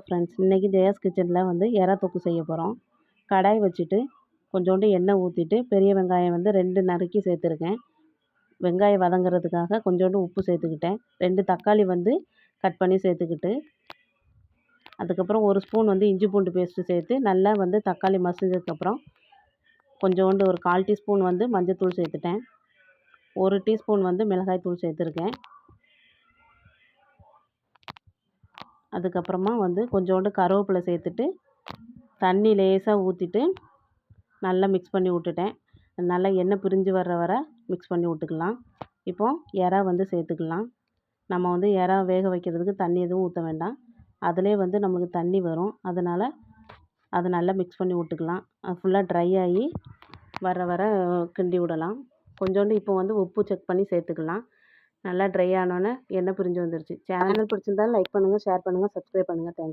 Friends, இன்றைக்கி ஜெயாஸ் கிச்சனில் வந்து எறா தொக்கு செய்ய போகிறோம். கடாய் வச்சுட்டு கொஞ்சோண்டு எண்ணெய் ஊற்றிட்டு பெரிய வெங்காயம் வந்து 2 நறுக்கி சேர்த்துருக்கேன். வெங்காயம் வதங்குறதுக்காக கொஞ்சோண்டு உப்பு சேர்த்துக்கிட்டேன். 2 தக்காளி வந்து கட் பண்ணி சேர்த்துக்கிட்டு, அதுக்கப்புறம் 1 ஸ்பூன் வந்து இஞ்சி பூண்டு பேஸ்ட்டு சேர்த்து நல்லா வந்து தக்காளி மசிஞ்சதுக்கப்புறம் கொஞ்சோண்டு ஒரு 1/4 டீஸ்பூன் வந்து மஞ்சள்தூள் சேர்த்துட்டேன். 1 டீஸ்பூன் வந்து மிளகாய்த்தூள் சேர்த்துருக்கேன். அதுக்கப்புறமா வந்து கொஞ்சோண்டு கருவேப்பிலை சேர்த்துட்டு தண்ணி லேசாக ஊற்றிட்டு நல்லா மிக்ஸ் பண்ணி விட்டுட்டேன். நல்லா எண்ணெய் பிரிஞ்சு வர மிக்ஸ் பண்ணி விட்டுக்கலாம். இப்போது எறா வந்து சேர்த்துக்கலாம். நம்ம வந்து எறா வேக வைக்கிறதுக்கு தண்ணி எதுவும் ஊற்ற வேண்டாம். அதிலே வந்து நம்மளுக்கு தண்ணி வரும். அதனால் அதை நல்லா மிக்ஸ் பண்ணி விட்டுக்கலாம். ஃபுல்லாக ட்ரை ஆகி வர கிண்டி விடலாம். கொஞ்சோண்டு இப்போ வந்து உப்பு செக் பண்ணி சேர்த்துக்கலாம். நல்லா ட்ரை ஆனோன்னே எண்ணெய் பிரிஞ்சு வந்துருச்சு. சேனல் பிடிச்சிருந்தாலும் லைக் பண்ணுங்கள், ஷேர் பண்ணுங்கள், சப்ஸ்கிரைப் பண்ணுங்கள். தேங்க்ஸ்.